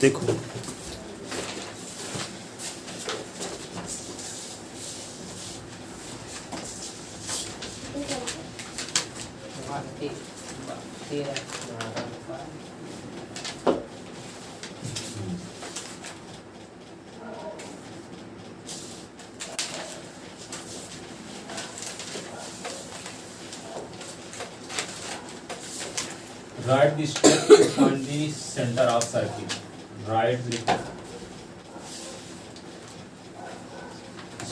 देखो write the step to find the center of circle. Write the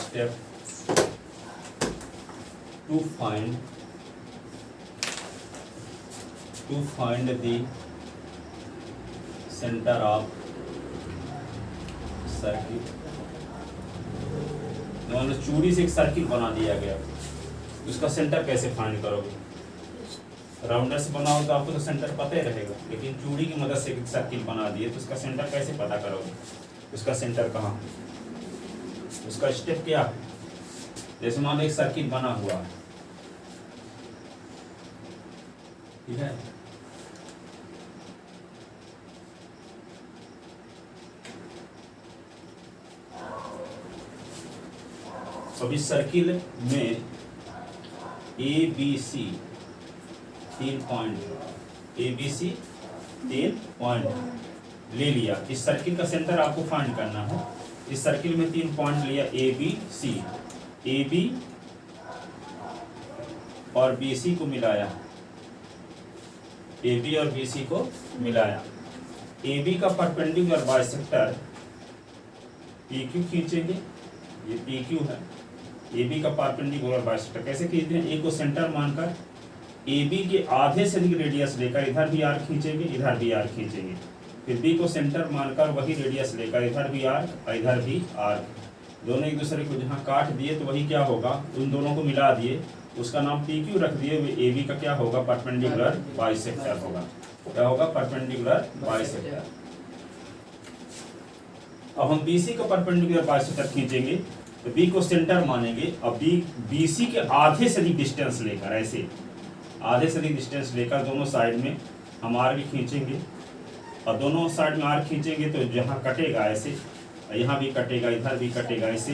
step to find the center of circle. मान लो चूड़ी से एक circle बना दिया गया, उसका सेंटर कैसे फाइंड करोगे? राउंडर से बना हो तो आपको तो सेंटर पता ही रहेगा, लेकिन चूड़ी की मदद से एक सर्किल बना दिए तो उसका सेंटर कैसे पता करोगे? उसका सेंटर कहाँ, उसका स्टेप क्या? जैसे मान लो एक सर्किल बना हुआ है, ठीक है, अब इस सर्किल में A B C 3 point, A B C 3 point ले लिया। इस सर्किल का सेंटर आपको फाइंड करना है। इस सर्किल में 3 पॉइंट लिया, A B C, A B और बी सी को मिलाया, ए बी और बी सी को मिलाया। ए बी का परपेंडिकुलर बाइसेक्टर पी क्यू खींचेंगे, ये पी क्यू है। ए बी का परपेंडिकुलर बाइसेक्टर कैसे खींचते हैं? ए को सेंटर मानकर ए बी के आधे से अधिक रेडियस लेकर इधर भी आर खींचेंगे, इधर भी आर खींचेंगे। फिर बी को सेंटर मानकर वही रेडियस लेकर इधर भी आर और इधर भी आर, दोनों एक दूसरे को जहाँ काट दिए तो वही क्या होगा, उन दोनों को मिला दिए, उसका नाम पी क्यू रख दिए। ए बी का क्या होगा? परपेंडिकुलर बाइसेक्टर होगा। क्या होगा? Perpendicular bisector. अब हम बी सी का परपेंडिकुलर बाइसेक्टर खींचेंगे तो बी को सेंटर मानेंगे। अब बी सी के आधे से अधिक डिस्टेंस लेकर, ऐसे आधे से अधिक डिस्टेंस लेकर दोनों साइड में हम आर भी खींचेंगे, और दोनों साइड में आर खींचेंगे तो जहाँ कटेगा ऐसे, यहाँ भी कटेगा, इधर भी कटेगा, ऐसे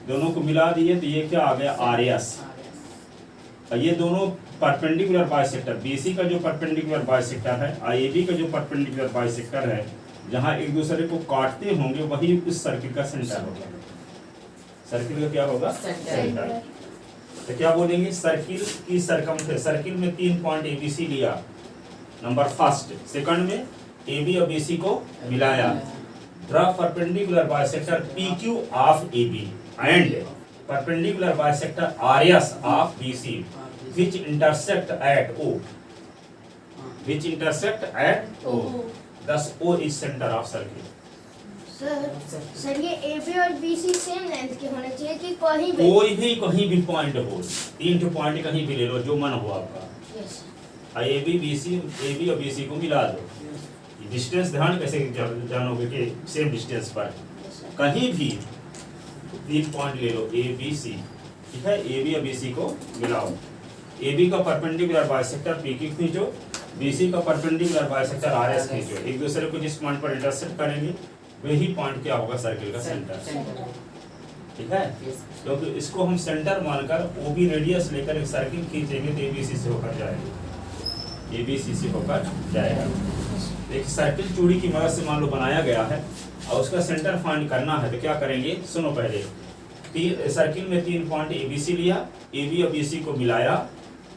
दोनों को मिला दिए तो ये क्या आ गया? R S. और ये दोनों परपेंडिकुलर बाइसेक्टर, बी सी का जो परपेंडिकुलर बाइसेक्टर है और ए बी का जो परपेंडिकुलर बाइसेक्टर है, जहाँ एक दूसरे को काटते होंगे वही उस सर्किल का सेंटर होगा। सर्किल का क्या होगा? सेंटर। तो क्या बोलेंगे? सर्किल की सरकमफ्रेंस, सर्किल में 3 पॉइंट ए बी सी लिया, नंबर फर्स्ट। सेकंड में ए बी और बी सी को मिलाया। Draw perpendicular bisector P Q of A B and perpendicular bisector R S of B C which intersect at O, which intersect at O, thus O is center of circle। Sir ये A B और B C same length के होने चाहिए कि कहीं भी point हो, 3 point कहीं भी ले लो जो मन हो आपका। यस। ए बी और बी सी को मिला दो। डिस्टेंस ध्यान कैसे जानोगे कि सेम डिस्टेंस पर कहीं भी 3 पॉइंट ले लो, ए बी सी, ठीक है। ए बी और बी सी को मिलाओ। ए बी का परपेंडिकुलर बाइसेक्टर पी क्यू खींचो, बी सी का परपेंडिकुलर बाइसेक्टर आर एस खींचो। एक दूसरे को जिस पॉइंट पर इंटरसेक्ट करेंगे वही पॉइंट क्या होगा? सर्किल का सेंटर, ठीक है। क्योंकि तो इसको हम सेंटर मानकर ओ बी रेडियस लेकर एक सर्किल खींचेंगे तो ए बी सी से होकर जाएगा, ए बी सी से होकर जाएगा। एक सर्किल चूड़ी की मदद से मान लो बनाया गया है और उसका सेंटर फाइंड करना है तो क्या करेंगे? सुनो पहले, सर्किल में 3 पॉइंट ए बी सी लिया, ए बी और बी सी को मिलाया।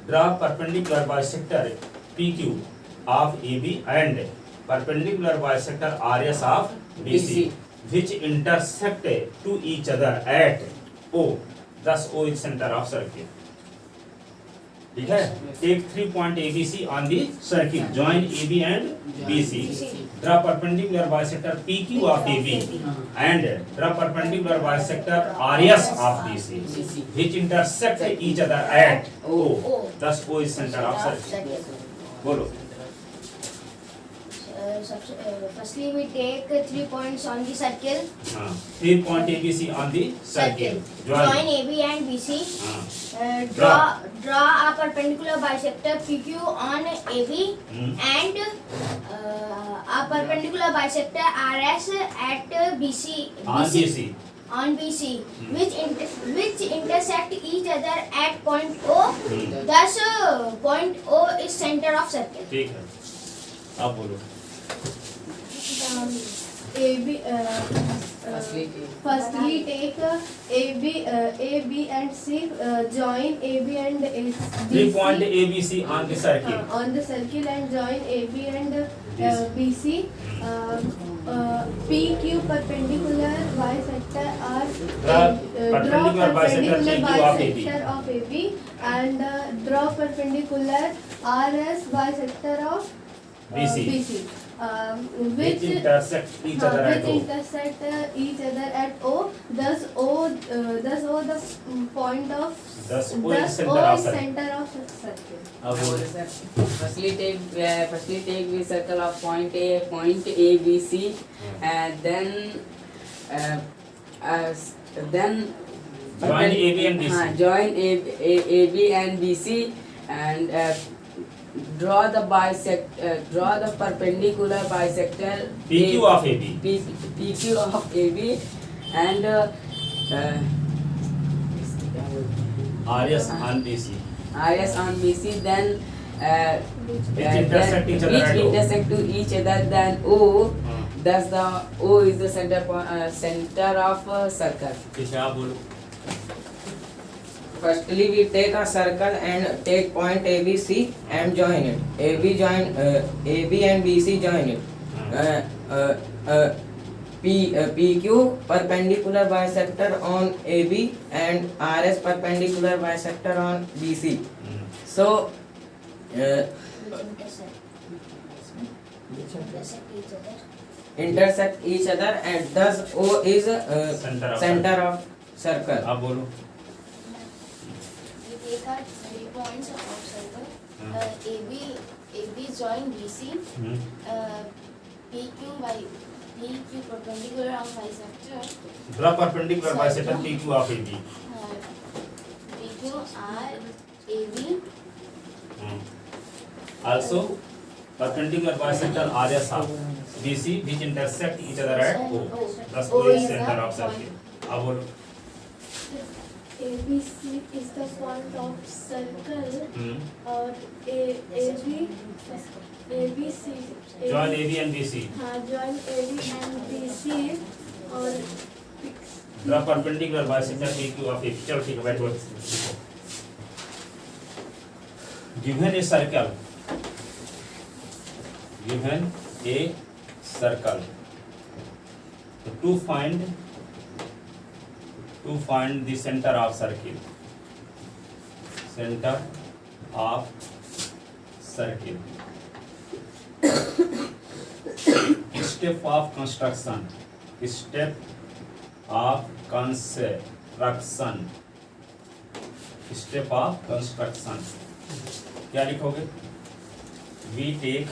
Draw perpendicular bisector P Q of A B and perpendicular bisector R S of B C which intersect to each other at O, thus O is center of circle। ठीक है। Take 3 point ABC on the circle, join AB and BC, draw perpendicular bisector PQ of AB and draw perpendicular bisector RS of BC which intersect each other at O, thus O is center of circle। बोलो। Firstly, we take 3 points on the circle. 3 point ABC on the circle. Join AB and BC. Draw a perpendicular bisector PQ on AB and a perpendicular bisector RS at BC on BC. on BC which intersect each other at point O. Thus point O is center of circle. ठीक है, आप बोलो. Firstly take A, B and C join A, B and Three BC point ABC on the circle. on the circle and join A, B and BC. PQ perpendicular bisector are Perpendicular bisector PQ of AB. of AB and draw perpendicular RS bisector of BC. Which intersect each other at which O. intersect each other at O. Thus O the point of Thus O is thus center O of is circle. center of circle. अब बोलो. Firstly take the circle of point A B C and then Join AB and BC. join A B and BC and draw the perpendicular bisector PQ of AB. PQ of AB and RS on BC. RS on BC then Which intersect each other which at O. intersect to each other than O. Thus the O is the center of circle. ठीक है, आप बोलो. Firstly, we take a circle and take point ABC and join it. AB and BC join it. PQ perpendicular bisector on AB and RS perpendicular bisector on BC. So, intersect each other and thus O is center of circle. आप बोलो. We take our 3 points of circle. AB join BC. PQ perpendicular on bisector. Draw perpendicular bisector PQ of AB. PQ are AB. Also perpendicular bisector RS of BC which intersect each other at O. Thus O is center of circle. अब बोलो. ABC is the point of circle और ABC Join AB and BC. हाँ join AB and BC और Draw perpendicular bisector PQ of AB. चलो ठीक है, बैठो. Given a circle. Given a circle. So to find the center of circle. Center of circle. Step of construction. Step of construction. Step of construction. क्या लिखोगे? We take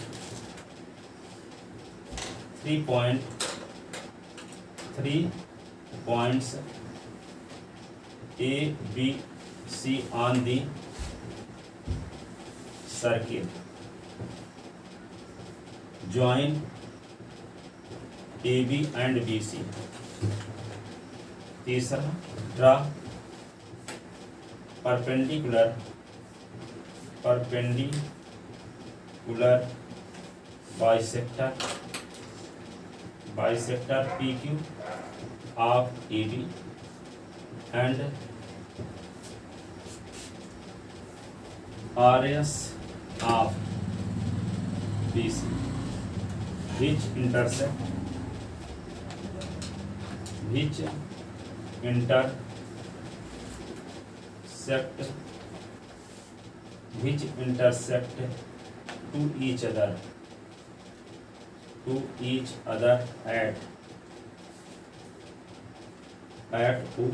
3 points A, B, C on the circle. Join AB and BC. तीसरा, draw perpendicular bisector PQ of AB and RS of BC which intersect to each other at O.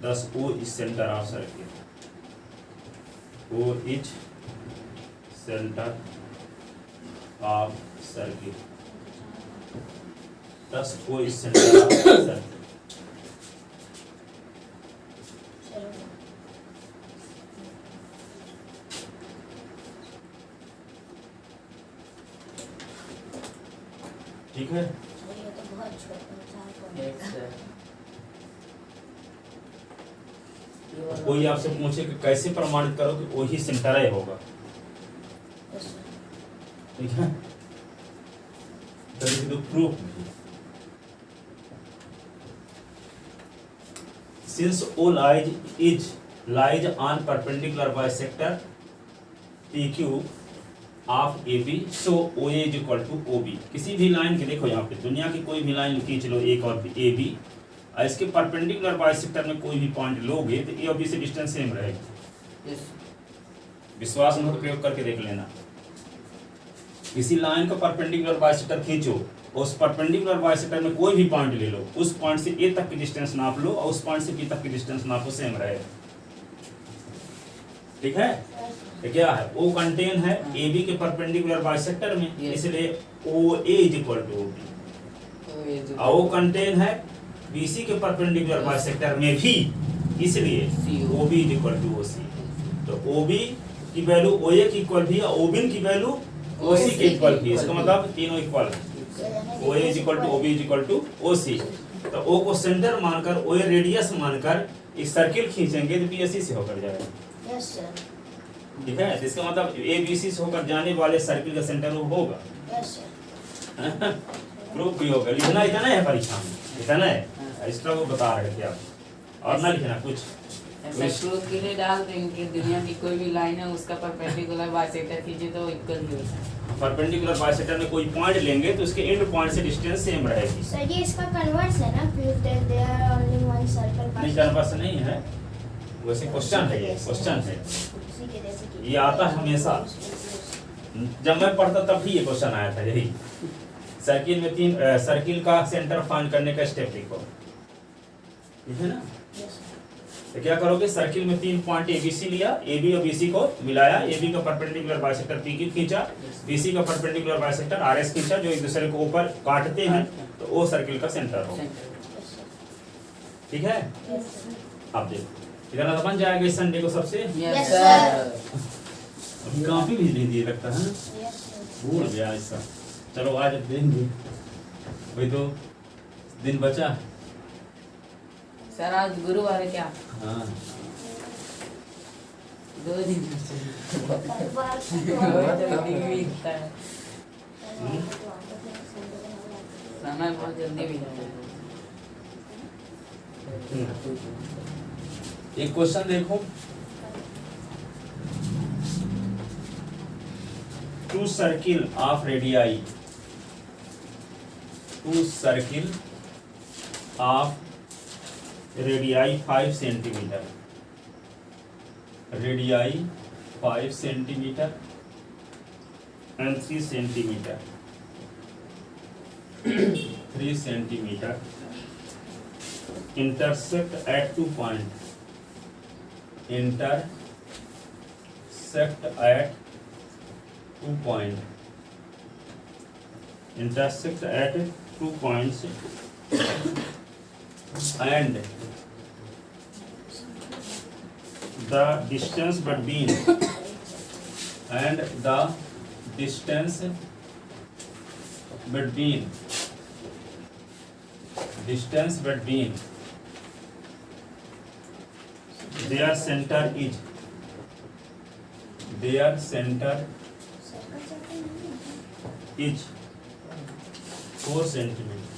Thus O is center of circle. O is center of circle. Thus O is center of circle. ठीक है, ये तो बहुत छोटा 4 Yes, point sir. ये वाला- कोई आपसे पूछे कि कैसे प्रमाणित करो कि वही सेंटर है होगा, ठीक है, तो proof since O lies on perpendicular bisector PQ of AB, so OA is equal to OB। किसी भी लाइन की देखो यहाँ पे दुनिया की कोई भी लाइन खींच लो एक और AB, और इसके परपेंडिकुलर बाइसेक्टर में कोई भी पॉइंट लोगे तो ए और बी से डिस्टेंस सेम रहेगी। Yes. विश्वास मत प्रयोग करके देख लेना। किसी लाइन का परपेंडिकुलर बाइसेक्टर खींचो, उस परपेंडिकुलर बाइसेक्टर में कोई भी पॉइंट ले लो, उस पॉइंट से ए तक की डिस्टेंस नाप लो और उस पॉइंट से बी तक की डिस्टेंस नापो, सेम रहेगा। ठीक है, तो क्या है, ओ कंटेन है ए बी के परपेंडिकुलर बाइसेक्टर में, Yes. इसलिए O A is equal to O B. तो ये जो- और वो कंटेन है बी सी के परपेंडिकुलर बाइसेक्टर में भी, इसलिए CO. O B is equal to O C. तो ओ बी की वैल्यू ओ ए की इक्वल भी, और ओ बी की वैल्यू ओ सी के इक्वल भी। इसका मतलब तीनों इक्वल है। O A is equal to O B is equal to O C. तो ओ को सेंटर मानकर, ओ ए रेडियस मानकर एक सर्किल खींचेंगे तो बी एस सी से होकर जाएगा। यस सर, ठीक है, तो इसका मतलब ए बी सी से होकर जाने वाले सर्किल का सेंटर वो होगा। Yes sir. प्रूफ भी होगा। लिखना इतना है परीक्षा में, इतना है, एक्स्ट्रा वो बता रहे थे आप, और ना लिखना कुछ। ऐसा प्रूफ के लिए डाल देंगे कि दुनिया की कोई भी लाइन है उसका परपेंडिकुलर बाइसेक्टर खींचे तो इक्वल ही होता है। परपेंडिकुलर बाइसेक्टर में कोई पॉइंट लेंगे तो उसके एंड पॉइंट से डिस्टेंस सेम रहेगी। सर ये इसका कन्वर्स है ना, proof that there are only one circle नहीं, कन्वर्स नहीं है, वैसे क्वेश्चन है, ये क्वेश्चन है, उसी के जैसे कि ये आता है हमेशा। जब मैं पढ़ता तब भी ये क्वेश्चन आया था, यही सर्किल में तीन सर्किल का सेंटर फाइंड करने का स्टेप लिखो, ठीक है ना। तो क्या करोगे, सर्किल में 3 पॉइंट ए बी सी लिया, ए बी और बी सी को मिलाया, ए बी का परपेंडिकुलर बाइसेक्टर पी क्यू खींचा, बी सी का परपेंडिकुलर बाइसेक्टर आर एस खींचा, जो एक दूसरे को ऊपर काटते हैं, तो वो सर्किल का सेंटर होगा। ठीक है, आप देखो इतना तो बन जाएगा इस संडे को सबसे। Yes sir. सर। अभी काफी भी नहीं दिए लगता है, यस सर। भूल गया इसका। चलो आज देंगे, वही तो दिन बचा। सर आज गुरुवार है क्या? हाँ, 2 दिन समय बहुत जल्दी भी जाता है। एक क्वेश्चन देखो, two circle of radii, two circle of radii 5 centimetre, radii 5 centimetre and 3 centimetre, 3 centimetre intersect at 2 point, intersect at 2 point, intersect at 2 points and the distance between and the distance between their center is 4 centimeter,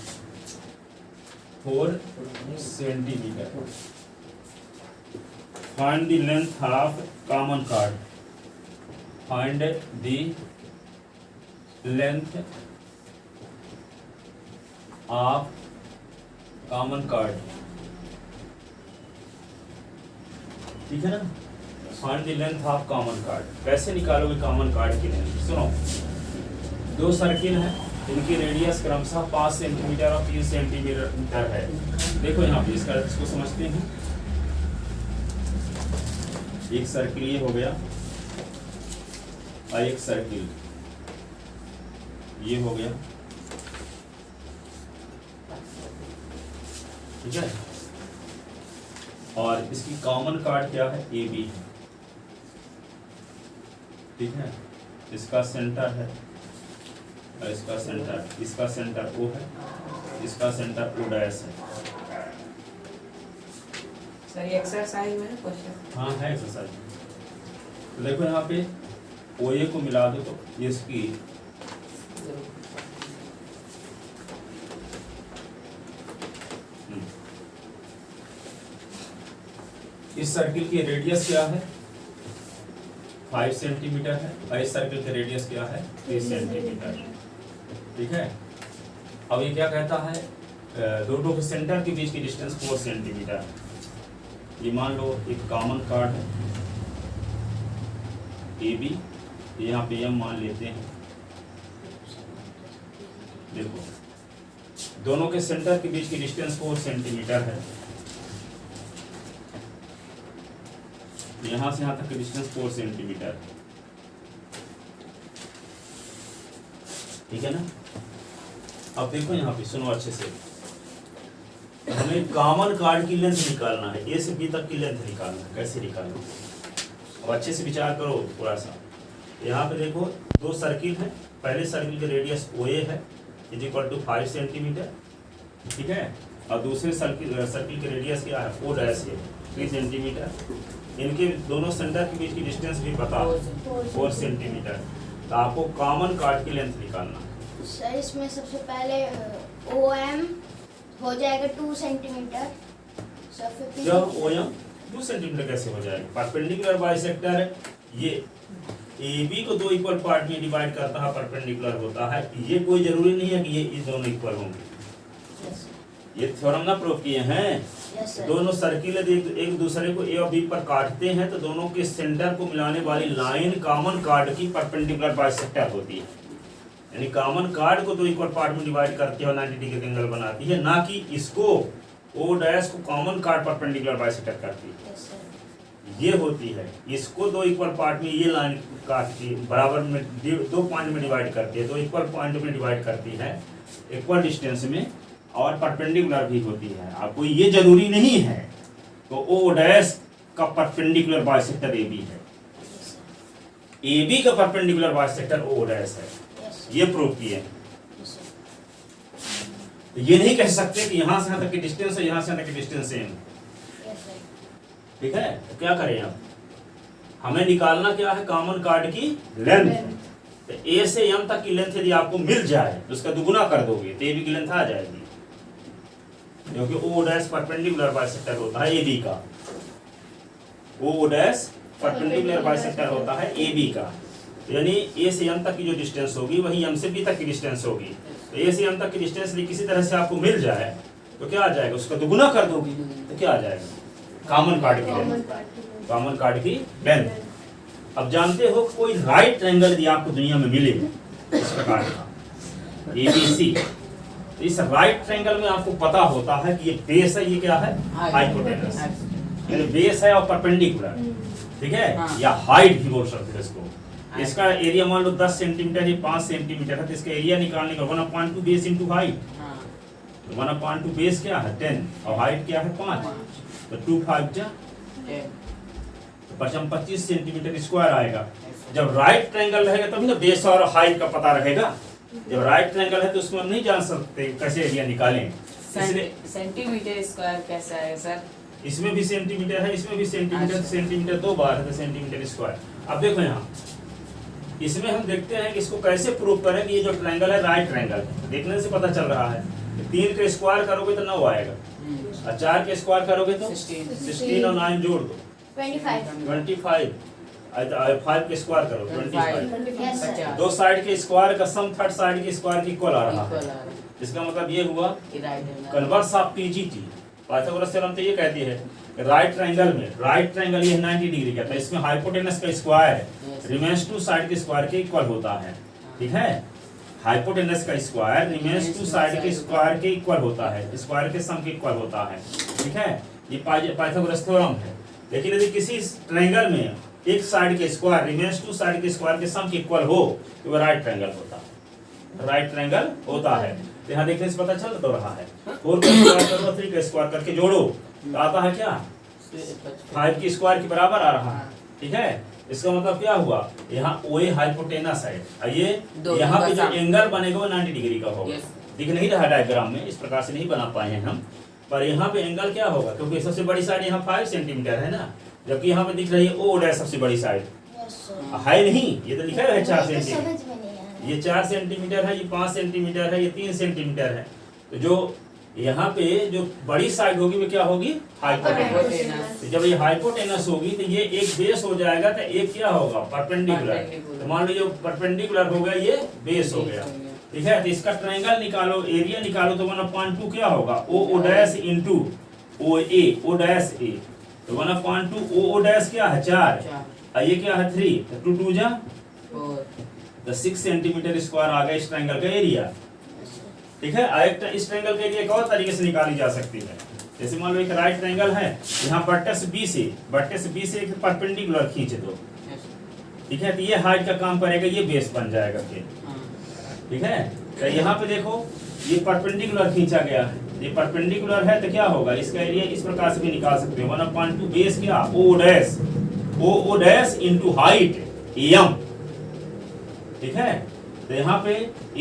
4 centimeter. Find the length of common chord. Find the length of common chord. ठीक है ना, find the length of common card. कैसे निकालोगे common card की length? सुनो, 2 circle हैं, इनकी radius क्रमशः 5 सेंटीमीटर और 3 सेंटीमीटर है। देखो यहाँ पे इसको समझते हैं। एक सर्किल ये हो गया और एक सर्किल ये हो गया, ठीक है। और इसकी कॉमन कार्ड क्या है, ए बी, ठीक है। इसका सेंटर है और इसका सेंटर O है, इसका सेंटर O डैश है। सर ये एक्सरसाइज में क्वेश्चन। हाँ है एक्सरसाइज। तो देखो यहाँ पे OA को मिला दो तो ये इसकी इस सर्किल की रेडियस क्या है 5 सेंटीमीटर है और इस सर्किल की रेडियस क्या है 3 सेंटीमीटर। ठीक है, अब ये क्या कहता है दोनों के सेंटर के बीच की डिस्टेंस 4 सेंटीमीटर है। ये मान लो एक कॉमन कार्ड है AB, यहाँ पे M मान लेते हैं। देखो दोनों के सेंटर के बीच की डिस्टेंस 4 सेंटीमीटर है। यहाँ से यहाँ तक की डिस्टेंस 4 सेंटीमीटर है। ठीक है ना। अब देखो यहाँ पे सुनो अच्छे से, हमें कॉमन कार्ड की लेंथ निकालना है, A से B तक की लेंथ निकालना है। कैसे निकालना है अब अच्छे से विचार करो थोड़ा सा। यहाँ पे देखो दो सर्किल है, पहले सर्किल की रेडियस OA है इज इक्वल टू 5 सेंटीमीटर। ठीक है, और दूसरे सर्किल की रेडियस क्या है O डैश है 3 सेंटीमीटर। इनके दोनों सेंटर के बीच की डिस्टेंस भी पता है 4 सेंटीमीटर। तो आपको कॉमन कार्ड की लेंथ निकालना है। सर इसमें सबसे पहले OM हो जाएगा 2 सेंटीमीटर। जब OM 2 सेंटीमीटर कैसे हो जाएगा? परपेंडिकुलर बाइसेक्टर है, ये AB को दो इक्वल पार्ट में डिवाइड करता है, परपेंडिकुलर होता है। ये कोई जरूरी नहीं है कि ये दोनों इक्वल होंगे। ये थ्योरम ना प्रूव किए हैं। दोनों सर्किल एक दूसरे को A और B पर काटते हैं तो दोनों के सेंटर को मिलाने वाली लाइन कॉमन कार्ड की परपेंडिकुलर बाइसेक्टर होती है। यानी कॉमन कार्ड को दो इक्वल पार्ट में डिवाइड करती है और 90 डिग्री का एंगल बनाती है, ना कि इसको O डैश को कॉमन कार्ड परपेंडिकुलर बाइसेक्टर करती है। ये होती है, इसको दो इक्वल पार्ट में ये लाइन काटती है, बराबर में दो पॉइंट में डिवाइड करती है, दो इक्वल पॉइंट में डिवाइड करती है इक्वल डिस्टेंस में, और परपेंडिकुलर भी होती है। आपको ये जरूरी नहीं है तो O डैश का परपेंडिकुलर बाइसेक्टर AB है, AB का परपेंडिकुलर बाइसेक्टर O डैश है। ये प्रूव किए। तो ये नहीं कह सकते कि यहाँ से यहाँ तक की डिस्टेंस है, यहाँ से यहाँ तक की डिस्टेंस सेम। ठीक है, तो क्या करें अब? हमें निकालना क्या है? कॉमन कार्ड की लेंथ। तो A से M तक की लेंथ यदि आपको मिल जाए तो उसका दुगुना कर दोगे तो AB की लेंथ आ जाएगी, क्योंकि O डैश परपेंडिकुलर बाइसेक्टर होता है AB का। O डैश परपेंडिकुलर बाइसेक्टर होता है AB का, यानी A से M तक की जो डिस्टेंस होगी वही M से B तक की डिस्टेंस होगी। तो A से M तक की डिस्टेंस यदि किसी तरह से आपको मिल जाए तो क्या आ जाएगा? उसका दुगुना कर दोगे तो क्या आ जाएगा? कॉमन कार्ड की लेंथ। कॉमन कार्ड की लेंथ। अब जानते हो कोई राइट एंगल यदि आपको दुनिया में मिले इस प्रकार का ABC, तो इस राइट एंगल में आपको पता होता है कि ये बेस है, ये क्या है? हाइपोटेनस। यानी बेस है और परपेंडिकुलर। ठीक है, या हाइट भी बोल सकते हैं इसको। इसका एरिया मान लो 10 सेंटीमीटर, ये 5 सेंटीमीटर है, तो इसका एरिया निकालने का 1/2 बेस इंटू हाइट। 1/2 बेस क्या है 10 और हाइट क्या है 5, तो 2 5 जा 25 सेंटीमीटर स्क्वायर आएगा। जब राइट ट्रायंगल रहेगा तभी ना बेस और हाइट का पता रहेगा। जब राइट ट्रायंगल है तो उसको हम नहीं जान सकते कैसे एरिया निकालें। सेंटीमीटर स्क्वायर कैसा है सर? इसमें भी सेंटीमीटर है, इसमें भी सेंटीमीटर। सेंटीमीटर 2 बार है तो सेंटीमीटर स्क्वायर। अब देखो यहाँ इसमें हम देखते हैं कि इसको कैसे प्रूव करें कि ये जो ट्रायंगल है राइट ट्रायंगल है। देखने से पता चल रहा है। 3 का स्क्वायर करोगे तो 9 आएगा, और 4 के स्क्वायर करोगे तो 16 और 9 जोड़ दो 25। 5 के स्क्वायर करो 25। दो साइड के स्क्वायर का सम थर्ड साइड के स्क्वायर के इक्वल आ रहा है। इसका मतलब ये हुआ converse of PGT। Pythagoras theorem तो ये कहती है राइट ट्रायंगल में, राइट ट्रायंगल ये 90 डिग्री का, तो इसमें हाइपोटेनस का स्क्वायर रिमेंस टू साइड के स्क्वायर के इक्वल होता है। ठीक है, हाइपोटेनस का स्क्वायर रिमेंस टू साइड के स्क्वायर के इक्वल होता है, स्क्वायर के सम के इक्वल होता है। ठीक है, ये पाइथागोरस थ्योरम है। लेकिन यदि किसी ट्रायंगल में एक साइड के स्क्वायर रिमेंस टू साइड के स्क्वायर के सम के इक्वल हो तो वह राइट ट्रायंगल होता है। राइट ट्रायंगल होता है। तो यहाँ देखने से पता चल तो रहा है। 4 का स्क्वायर करो 3 का स्क्वायर करके जोड़ो तो आता है क्या 5 के स्क्वायर के बराबर आ रहा है। ठीक है, इसका मतलब क्या हुआ, यहाँ OA हाइपोटेनस है, ये दोनों यहाँ का पे जो सम। एंगल बनेगा वो 90 डिग्री का होगा। Yes. दिख नहीं रहा डायग्राम में, इस प्रकार से नहीं बना पाए हैं हम, पर यहाँ पे एंगल क्या होगा, क्योंकि सबसे बड़ी साइड यहाँ 5 सेंटीमीटर है ना, जबकि यहाँ पे दिख रही है O डैश सबसे बड़ी साइड Yes, sir. है नहीं, ये तो लिखा है 4 मुझे तो सेंटीमीटर, समझ में नहीं आ रहा। ये 4 सेंटीमीटर है, ये 5 सेंटीमीटर है, ये 3 सेंटीमीटर है। तो जो यहाँ पे जो बड़ी साइड होगी वो क्या होगी, हाइपोटेनस। हाइपोटेनस। तो जब ये हाइपोटेनस होगी तो ये एक बेस हो जाएगा, तो एक क्या होगा, परपेंडिकुलर। Perpendicular। तो मान लो जो परपेंडिकुलर हो गया ये बेस हो गया, ठीक है। तो इसका ट्रायंगल निकालो, एरिया निकालो, तो 1/2 क्या होगा, O dash into OA, O dash A। तो 1/2 O डैश क्या है 4, और ये क्या है 3, तो 2 2 जा, तो 6 सेंटीमीटर स्क्वायर आ गया इस ट्रायंगल का एरिया, ठीक है। इस ट्रायंगल का एरिया एक और तरीके से निकाली जा सकती है। जैसे मान लो एक राइट ट्रायंगल है, यहाँ वर्टेक्स बी से एक परपेंडिकुलर खींच दो, ठीक है। तो ये हाइट का काम करेगा, ये बेस बन जाएगा फिर, ठीक है। तो यहाँ पे देखो ये परपेंडिकुलर खींचा गया है, ये परपेंडिकुलर है तो क्या होगा, इसका एरिया इस प्रकार से भी निकाल सकते हो, 1/2 बेस क्या O dash into height M, ठीक है। तो यहाँ पे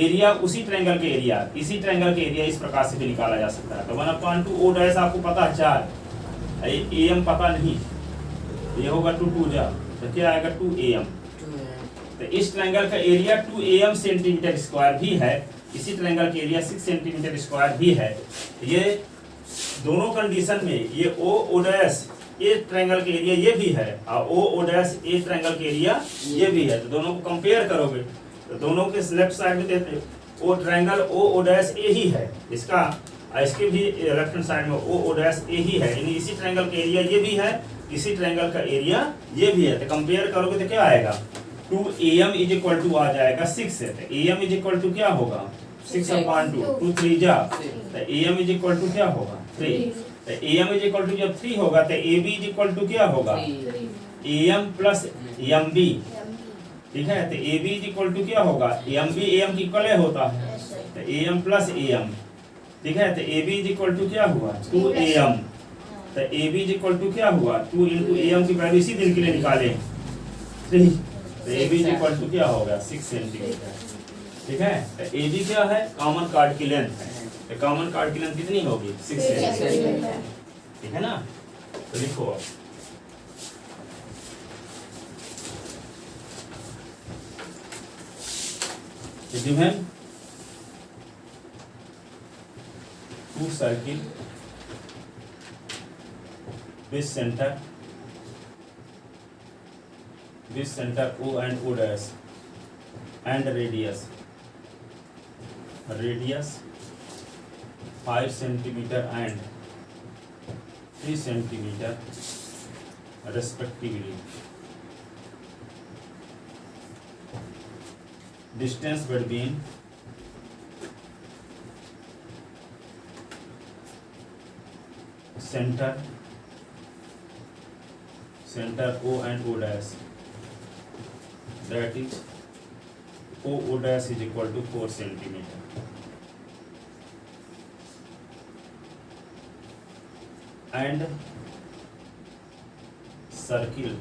एरिया उसी ट्रायंगल के एरिया, इसी ट्रायंगल के एरिया इस प्रकार से भी निकाला जा सकता है। तो 1/2 O डैश आपको पता है 4, AM पता नहीं, ये होगा 2 2 जा, तो क्या आएगा 2 AM। तो इस ट्रायंगल का एरिया 2 AM सेंटीमीटर स्क्वायर भी है, इसी ट्रायंगल के एरिया 6 सेंटीमीटर स्क्वायर भी है। ये दोनों कंडीशन में ये O डैश ए ट्रायंगल के एरिया ये भी है, और O डैश ए ट्रायंगल के एरिया ये भी है। तो दोनों को कंपेयर करोगे तो दोनों के लेफ्ट साइड में देते O ट्रायंगल O डैश ए ही है, इसका इसके भी लेफ्ट हैंड साइड में O डैश ए ही है, यानी इसी ट्रायंगल का एरिया ये भी है, इसी ट्रायंगल का एरिया ये भी है। तो कंपेयर करोगे तो क्या आएगा, 2 AM इज इक्वल टू आ जाएगा 6 है। तो AM इज इक्वल टू क्या होगा, 6/2, 2 3 जा, तो AM इज इक्वल टू क्या होगा 3। तो AM इज इक्वल टू जब 3 होगा तो AB इज इक्वल टू क्या होगा, AM प्लस MB, ठीक है। तो AB इज इक्वल टू क्या होगा, MB AM की इक्वल होता है, तो AM प्लस AM, ठीक है। तो AB इज इक्वल टू क्या हुआ 2 AM, तो AB इज इक्वल टू क्या हुआ 2 इंटू AM की वैल्यू इसी दिन के लिए निकाले 3, तो AB इज इक्वल टू क्या होगा 6 सेंटीमीटर, ठीक है। तो AB क्या है, कॉमन कार्ड की लेंथ है, तो कॉमन कार्ड की लेंथ कितनी होगी 6 सेंटीमीटर, ठीक है ना। तो लिखो अब given 2 circle with center O and O dash and radius 5 centimeter and 3 centimeter respectively. Distance between center O and O dash, that is O dash is equal to 4 centimeter. And circle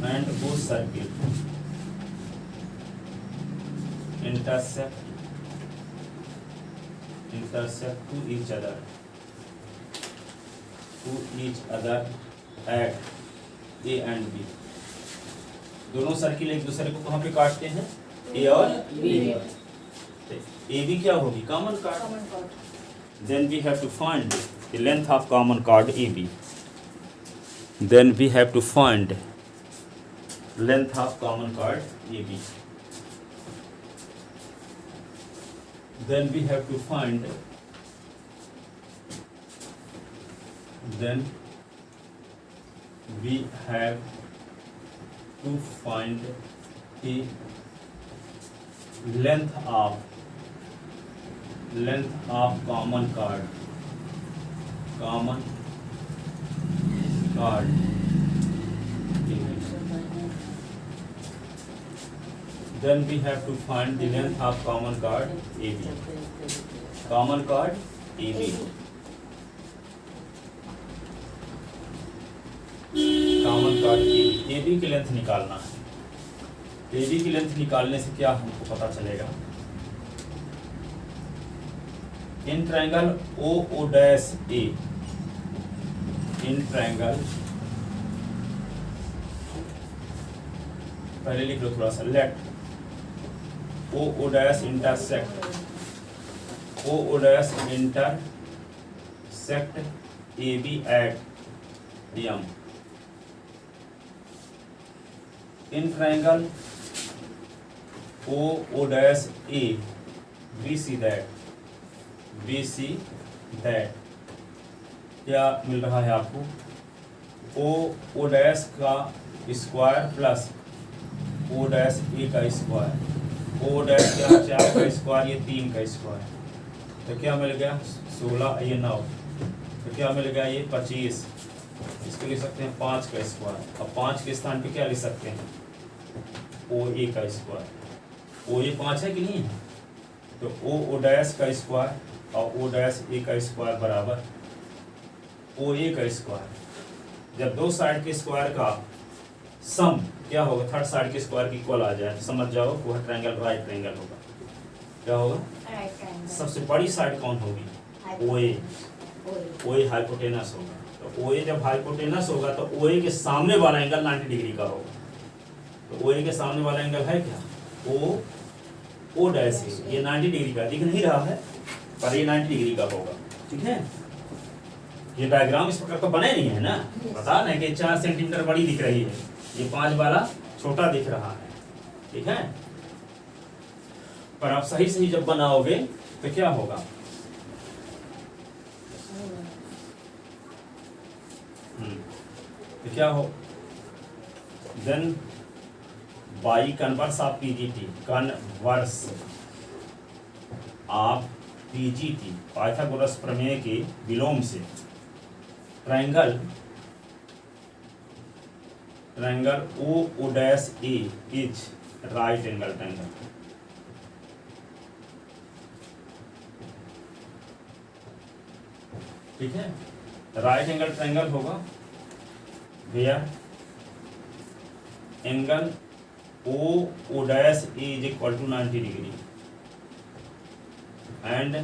and both circle intersect to each other at A and B. दोनों circle एक दूसरे को कहाँ पे काटते हैं, A और B। A B क्या होगी, common card. Then we have to find the length of common chord AB. Then we have to find length of common chord AB. Then we have to find the length of common chord Then we have to find the length of common chord AB. Common chord AB. Common chord A B की length निकालना है। A B की length निकालने से क्या हमको पता चलेगा, in triangle O O dash A, in triangle, पहले लिख लो थोड़ा सा, let O O dash intersect, O O dash intersect A B at M, in triangle O O dash A B C that, क्या मिल रहा है आपको, ओ ओ डैश का square plus O dash A का स्क्वायर, ओ डैश क्या 4 का square, ये 3 का स्क्वायर, तो क्या मिल गया 16, ये 9, तो क्या मिल गया ये 25, इसको लिख सकते हैं 5 का स्क्वायर। अब 5 के स्थान पे क्या लिख सकते हैं, ओ ए का स्क्वायर, ओ ए 5 है कि नहीं है, तो ओ डैश का स्क्वायर और ओ डैश ए का स्क्वायर बराबर ओ ए का स्क्वायर। जब दो साइड के स्क्वायर का सम क्या होगा, थर्ड साइड के स्क्वायर की इक्वल आ जाए तो समझ जाओ वह ट्रायंगल राइट ट्रायंगल होगा। क्या होगा, राइट ट्रायंगल, सबसे बड़ी साइड कौन होगी, ओ ए हाइपोटेनस होगा। तो ओ ए जब हाइपोटेनस होगा तो ओ ए के सामने वाला एंगल 90 डिग्री का होगा। तो ओ ए के सामने वाला एंगल है क्या, ओ डैश है, ये 90 डिग्री का दिख नहीं रहा है पर ये 90 डिग्री का होगा। ठीक है, ये डायग्राम इस प्रकार तो बने नहीं है ना, पता नहीं कि 4 सेंटीमीटर बड़ी दिख रही है, ये 5 वाला छोटा दिख रहा है। ठीक है, पर आप सही जब बनाओगे तो क्या होगा, तो क्या हो, then by converse of PGT, converse of PGT, Pythagoras प्रमेय के विलोम से triangle O dash A is right angle triangle. ठीक है, राइट एंगल ट्रायंगल होगा where angle O dash A is equal to 90 degree and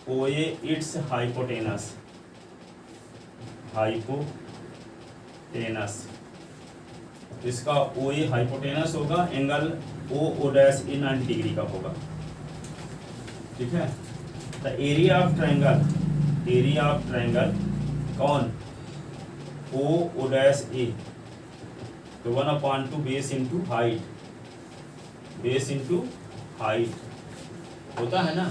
O A it's hypotenuse, इसका O A hypotenuse होगा, angle O dash A 90 degree का होगा। ठीक है, the area of triangle कौन, ओ डैश ए, तो 1/2 बेस इंटू हाइट होता है ना।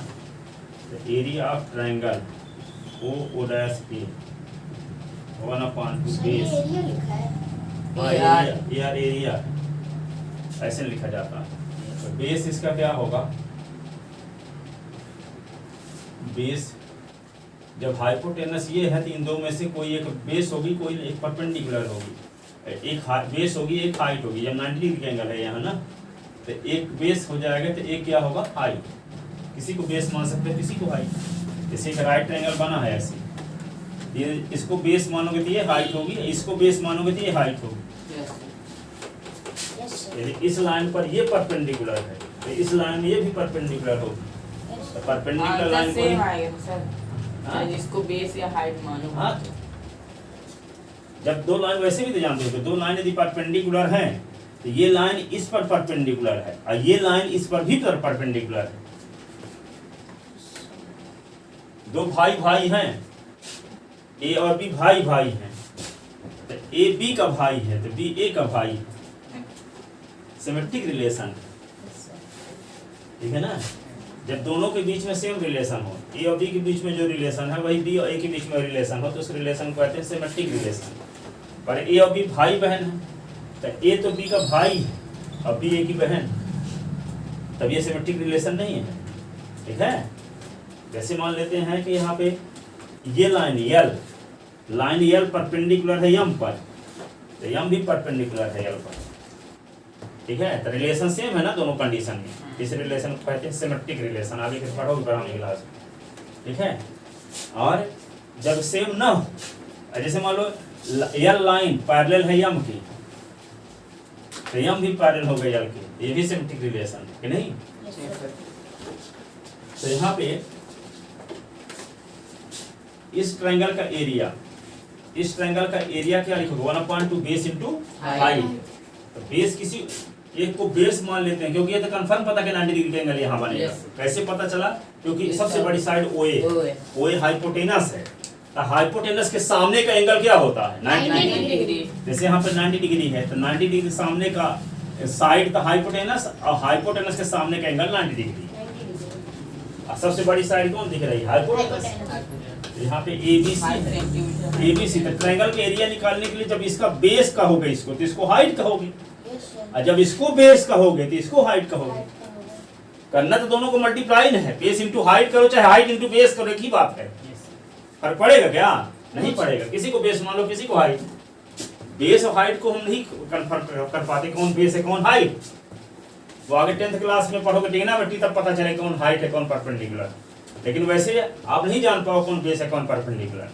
The area of triangle O dash A 1/2 base, area लिखा है, एरिया ऐसे लिखा जाता है। तो बेस इसका क्या होगा, बेस जब हाइपोटेनस ये है तो इन दो में से कोई एक बेस होगी, कोई एक परपेंडिकुलर होगी, एक बेस होगी एक हाइट होगी। जब 90 डिग्री का एंगल है यहाँ ना, तो एक बेस हो जाएगा तो एक क्या होगा हाइट, किसी को बेस मान सकते हैं किसी को हाइट। जैसे एक राइट ट्रायंगल बना है ऐसे, ये इसको बेस मानोगे तो ये हाइट होगी, इसको बेस मानोगे तो ये हाइट होगी। यस सर, यदि इस लाइन पर ये परपेंडिकुलर है तो इस लाइन में ये भी परपेंडिकुलर होगी। यस तो परपेंडिकुलर लाइन को सेम आएगा सर, हाँ? चाहे जिसको बेस या हाइट मानो। हाँ, जब दो लाइन वैसे भी तो जानते हो कि दो लाइन यदि परपेंडिकुलर हैं तो ये लाइन इस पर परपेंडिकुलर है और ये लाइन इस पर भी परपेंडिकुलर है। दो भाई हैं, ए और बी भाई हैं, तो ए बी का भाई है तो बी ए का भाई है, सिमेट्रिक रिलेशन। ठीक है ना, जब दोनों के बीच में सेम रिलेशन हो, ए और बी के बीच में जो रिलेशन है वही बी और ए के बीच में रिलेशन हो, तो उस रिलेशन को कहते हैं सिमेट्रिक रिलेशन। पर ए और बी भाई बहन है, तो ए तो बी का भाई है और बी ए की बहन, तब ये सिमेट्रिक रिलेशन नहीं है। ठीक है, जैसे मान लेते हैं कि यहाँ पे ये लाइन यल परपेंडिकुलर है यम पर, तो यम भी परपेंडिकुलर है यल पर। ठीक है, तो रिलेशन सेम है ना दोनों कंडीशन में, इस रिलेशन को कहते हैं सिमेट्रिक रिलेशन। आगे फिर पढ़ोगे पढ़ाने क्लास में। ठीक है, और जब सेम ना हो, जैसे मान लो एल लाइन पैरेलल है यम की, तो यम भी पैरेलल हो गए एल के, ये भी सिमेट्रिक रिलेशन है कि नहीं। तो यहाँ पे इस ट्रायंगल का एरिया, इस ट्रायंगल का एरिया क्या लिखोगे 1/2 बेस इंटू हाइट। तो बेस किसी एक को बेस मान लेते हैं क्योंकि ये तो कंफर्म पता कि 90 डिग्री का एंगल यहाँ बनेगा। कैसे पता चला? क्योंकि सबसे बड़ी साइड OA हाइपोटेनस है, तो हाइपोटेनस के सामने का एंगल क्या होता है 90 डिग्री। जैसे यहाँ पे 90 डिग्री है तो 90 डिग्री सामने का साइड का हाइपोटेनस और हाइपोटेनस के सामने का एंगल 90 डिग्री। और सबसे बड़ी साइड कौन दिख रही है? हाइपोटेनस। यहाँ पे ABC तो ट्रायंगल का एरिया निकालने के लिए जब इसका बेस कहोगे इसको तो इसको हाइट कहोगे, और जब इसको बेस कहोगे तो इसको हाइट कहोगे। करना तो दोनों को मल्टीप्लाई है, बेस इंटू हाइट करो चाहे हाइट इंटू बेस करो, एक ही बात है। फर्क पड़ेगा क्या? नहीं पड़ेगा। किसी को बेस मान लो किसी को हाइट। बेस और हाइट को हम नहीं कन्फर्म कर पाते कौन बेस है कौन हाइट। वो आगे 10th क्लास में पढ़ोगे ट्रिग्नोमेट्री तब पता चले कौन हाइट है कौन परपेंडिकुलर। लेकिन वैसे आप नहीं जान पाओ कौन बेस है कौन परपेंडिकुलर।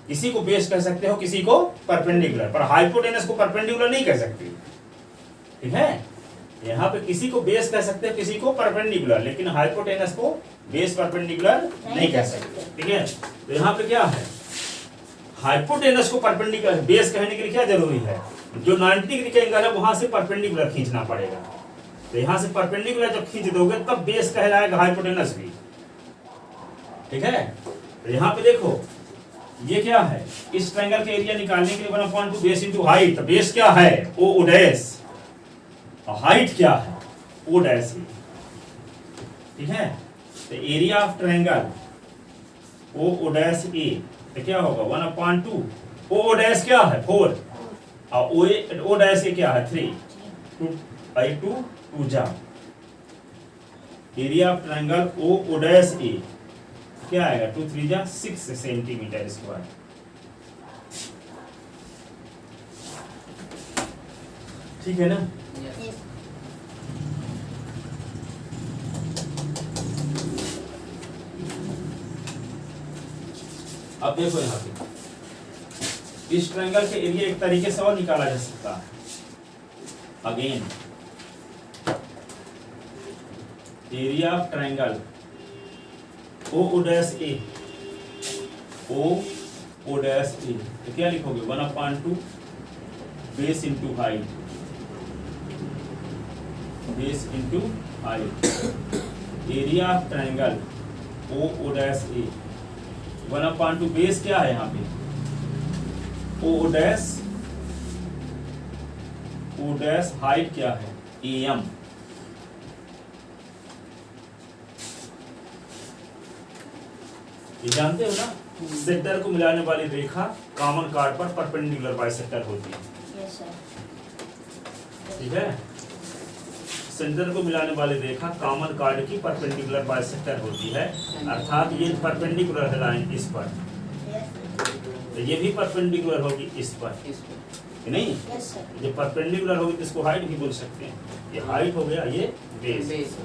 किसी को बेस कह सकते हो किसी को परपेंडिकुलर, पर हाइपोटेनस को परपेंडिकुलर नहीं कह सकते। ठीक है, यहाँ पे किसी को बेस कह सकते हो किसी को परपेंडिकुलर, लेकिन हाइपोटेनस को बेस परपेंडिकुलर नहीं कह सकते। ठीक है, तो यहाँ पे क्या है हाइपोटेनस को परपेंडिकुलर बेस कहने के लिए क्या जरूरी है? जो 90 डिग्री का एंगल है वहां से परपेंडिकुलर खींचना पड़ेगा। तो यहाँ से परपेंडिकुलर जब खींच दोगे तब बेस कहलाएगा हाइपोटेनस भी। ठीक है, तो यहाँ पे देखो ये क्या है, इस ट्रायंगल का एरिया निकालने के लिए 1/2 बेस इंटू हाइट। तो बेस क्या है O डैश, और हाइट क्या है O डैश। ठीक है, तो area of triangle O dash A तो क्या होगा 1/2 O डैश क्या है 4 और O डैश A क्या है 3 2 जा। Area of triangle O dash A क्या आएगा 2 3 जा 6 सेंटीमीटर स्क्वायर। ठीक है ना। अब देखो यहाँ पे इस ट्रायंगल के एरिया एक तरीके से और निकाला जा सकता है। Again area of triangle O dash A O dash A तो क्या लिखोगे 1/2 base into height, base into height. Area of triangle O dash A 1/2 base क्या है यहाँ पे O डैश हाइट क्या है AM। ये जानते हो ना, सेक्टर को मिलाने वाली रेखा कॉमन कार्ड पर परपेंडिकुलर बाइसेक्टर होती है। Yes sir. ठीक है, सेंटर को मिलाने वाली रेखा कॉमन कार्ड की परपेंडिकुलर बाइसेक्टर होती है, अर्थात ये परपेंडिकुलर है लाइन इस पर, तो ये भी परपेंडिकुलर होगी इस पर, नहीं? Yes sir. जो परपेंडिकुलर होगी तो इसको हाइट भी बोल सकते हैं। ये हाइट हो गया, ये बेस।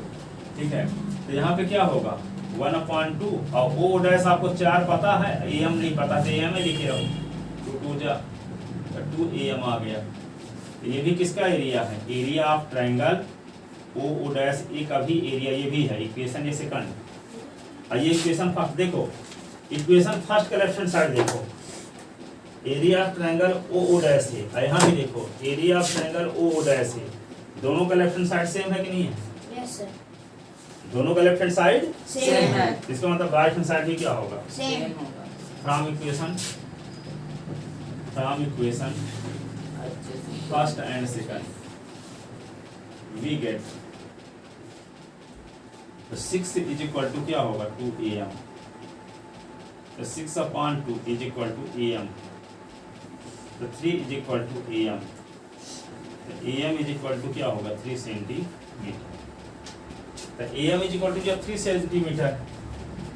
ठीक है, तो यहाँ पे क्या होगा 1/2 और O डैश आपको 4 पता है, AM नहीं पता तो AM में लिखे रहो 2 जा 2 AM आ गया। तो ये भी किसका एरिया है? Area of triangle O dash A का भी एरिया ये भी है। इक्वेशन ये सेकंड और ये इक्वेशन फर्स्ट देखो, इक्वेशन फर्स्ट का लेफ्ट हैंड साइड देखो area of triangle O dash A, और यहाँ भी देखो area of triangle O dash A, दोनों का लेफ्ट हैंड साइड सेम है कि नहीं है? Yes sir. दोनों का लेफ्ट हैंड साइड सेम है। इसका मतलब राइट हैंड साइड भी क्या होगा? Same. From equation first and second we get तो 6 इज इक्वल टू क्या होगा 2 AM। तो 6/2 इज इक्वल टू AM, तो 3 इज इक्वल टू AM। तो AM इज इक्वल टू क्या होगा 3 सेंटीमीटर। तो AM इज इक्वल टू जब 3 सेंटीमीटर,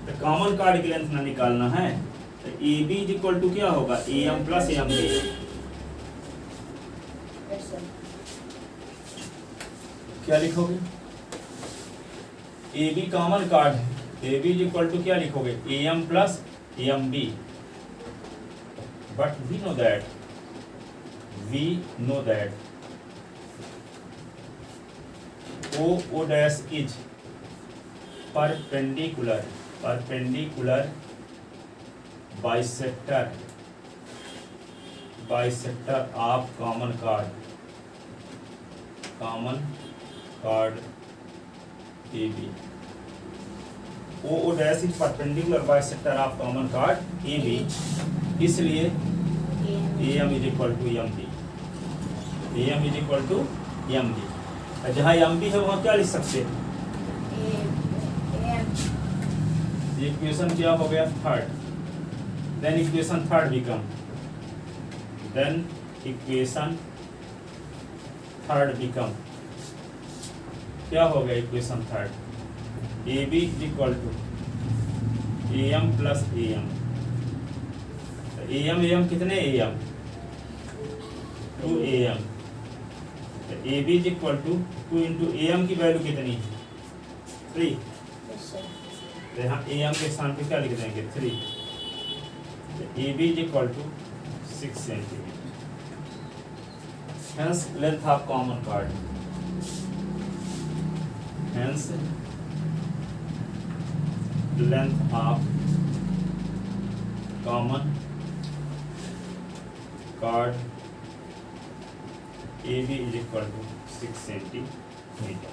तो कॉमन कार्ड की लेंथ ना निकालना है, तो AB इज इक्वल टू क्या होगा AM plus MB। Yes sir. क्या लिखोगे? AB कॉमन कार्ड है, AB इज इक्वल टू क्या लिखोगे AM plus MB। But we know that we know that O dash is perpendicular bisector of common chord AB. O dash is perpendicular bisector of common chord AB, इसलिए AM is equal to MB. AM is equal to MB. जहाँ MB है वहाँ क्या लिख सकते हैं? Equation क्या हो गया? Third. Then equation third become क्या हो गया? Equation third AB is equal to AM plus AM. AM कितने AM? 2AM. AB is equal to 2 into AM की वैल्यू कितनी? 3. तो यहाँ AM के स्थान पे क्या लिख देंगे? 3. AB is equal to 6 centimeter. Hence length of common chord. Hence length of common chord AB is equal to 6 centimeter.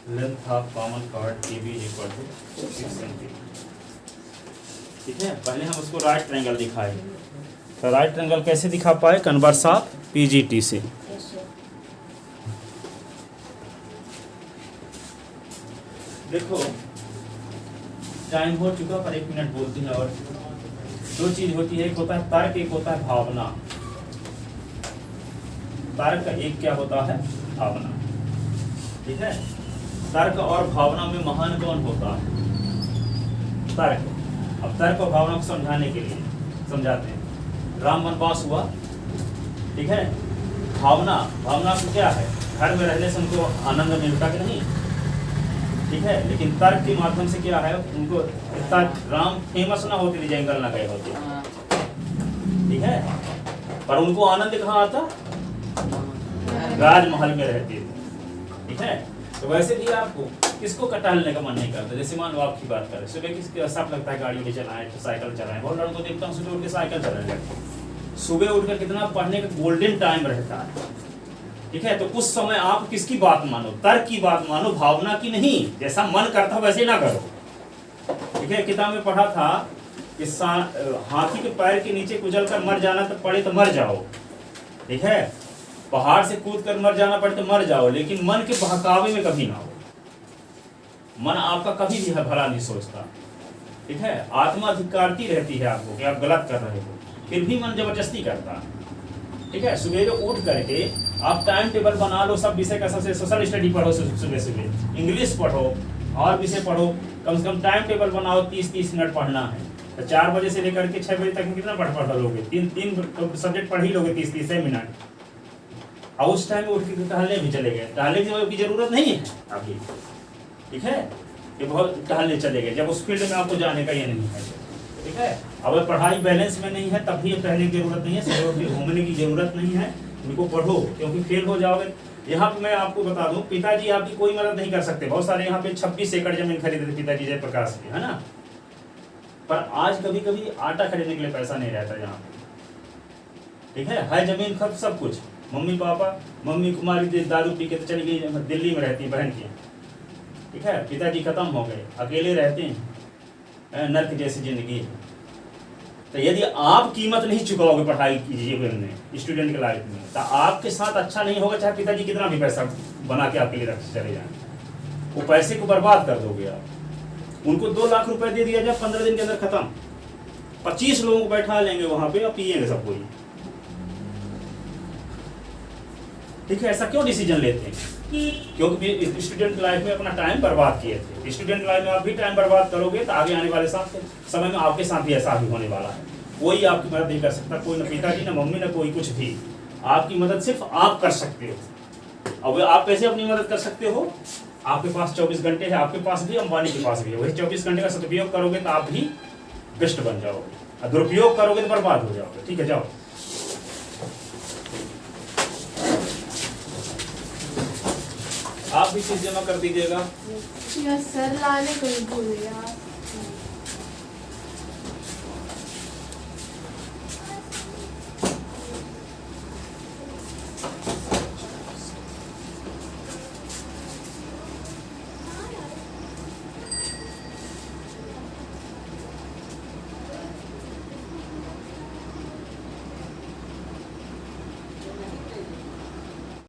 Length of common chord AB is equal to 6 centimetre. ठीक है, पहले हम उसको राइट ट्रायंगल दिखाए. तो right triangle कैसे दिखा पाए? कन्वर्स ऑफ PGT से. देखो टाइम हो चुका, पर 1 मिनट बोलते हैं. और दो चीज होती है, एक होता है तर्क, एक होता है भावना. तर्क एक क्या होता है? भावना. ठीक है, तर्क और भावना में महान कौन होता है? तर्क. अब तर्क और भावना को समझाने के लिए समझाते हैं. राम वनवास हुआ, ठीक है. भावना को क्या है? घर में रहने से उनको आनंद मिलता कि नहीं? ठीक है, लेकिन तर्क के माध्यम से क्या है? उनको इतना राम फेमस ना होते थे, जंगल ना गए होते. ठीक है, पर उनको आनंद कहाँ आता? राजमहल में रहते थे. ठीक है, तो वैसे भी आपको किसको टहलने का मन नहीं करता? जैसे मान लो आपकी बात करें, सुबह किसके सब लगता है गाड़ी चलाएं, तो साइकिल चलाएं. बहुत लड़कों को देखता हूँ सुबह उठ के साइकिल चलाने लगते. सुबह उठकर कितना पढ़ने का गोल्डन टाइम रहता है. ठीक है, तो उस समय आप किसकी बात मानो? तर्क की बात मानो, भावना की नहीं. जैसा मन करता वैसे ना करो. ठीक है, किताब में पढ़ा था कि हाथी के पैर के नीचे कुचल कर मर जाना तो पड़े तो मर जाओ. ठीक है, पहाड़ से कूद कर मर जाना पड़े तो मर जाओ, लेकिन मन के बहकावे में कभी ना हो. मन आपका कभी भी भला नहीं सोचता. ठीक है, आत्मा अधिकारती रहती है आपको कि आप गलत कर रहे हो, फिर भी मन जबरदस्ती करता. ठीक है, सुबह उठ करके आप टाइम टेबल बना लो. सब विषय का सबसे सोशल स्टडी पढ़ो, सुबह इंग्लिश पढ़ो और विषय पढ़ो. कम से कम टाइम टेबल बनाओ, 30-30 मिनट पढ़ना है. तो 4 बजे से लेकर के 6 बजे तक कितना पढ़ लोगे? 3 सब्जेक्ट पढ़ ही लोगे 30-30 मिनट. और उस टाइम में उठ के टहलने भी चले गए. टहलने की जरूरत नहीं है अभी. ठीक है, ये बहुत टहलने चले गए जब उस फील्ड में आपको जाने का ये नहीं है. ठीक है, अगर पढ़ाई बैलेंस में नहीं है तब भी टहलने की जरूरत नहीं है, सुबह घूमने की जरूरत नहीं है. उनको पढ़ो, क्योंकि फेल हो जाओगे. यहाँ पे मैं आपको बता दूं, पिताजी आपकी कोई मदद नहीं कर सकते. बहुत सारे यहाँ पे 26 एकड़ जमीन खरीदे थे पिताजी जयप्रकाश की, है ना. पर आज कभी कभी आटा खरीदने के लिए पैसा नहीं रहता यहाँ पे. ठीक है जमीन खर्च सब कुछ. मम्मी पापा, मम्मी कुमारी दारू पी के तो चली गई, दिल्ली में रहती बहन की. ठीक है, पिताजी खत्म हो गए, अकेले रहते हैं, नर्क जैसी जिंदगी. तो यदि आप कीमत नहीं चुकाओगे पढ़ाई की जीवन में, स्टूडेंट की लाइफ में, तो आपके साथ अच्छा नहीं होगा. चाहे पिताजी कितना भी पैसा बना के आपके लिए रख चले जाएं, वो पैसे को बर्बाद कर दोगे आप. उनको 2 लाख रुपए दे दिया जाए, 15 दिन के अंदर खत्म. 25 लोगों को बैठा लेंगे वहां पे और पिएंगे सब कोई. ठीक है, ऐसा क्यों डिसीजन लेते हैं? क्योंकि स्टूडेंट लाइफ में अपना टाइम बर्बाद किए थे. स्टूडेंट लाइफ में आप भी टाइम बर्बाद करोगे तो आगे आने वाले समय में आपके साथ भी ऐसा भी होने वाला है. कोई आपकी मदद नहीं कर सकता, कोई न पिताजी न मम्मी न कोई कुछ भी. आपकी मदद सिर्फ आप कर सकते हो. अब आप कैसे अपनी मदद कर सकते हो? आपके पास 24 घंटे है, आपके पास भी, अंबानी के पास भी है. वही 24 घंटे का सदुपयोग करोगे तो आप भी बेस्ट बन जाओगे. और दुरुपयोग करोगे तो बर्बाद हो जाओगे। ठीक है, जाओ। आप भी चीज जमा कर दीजिएगा। यार सर लाने को ही भूल यार।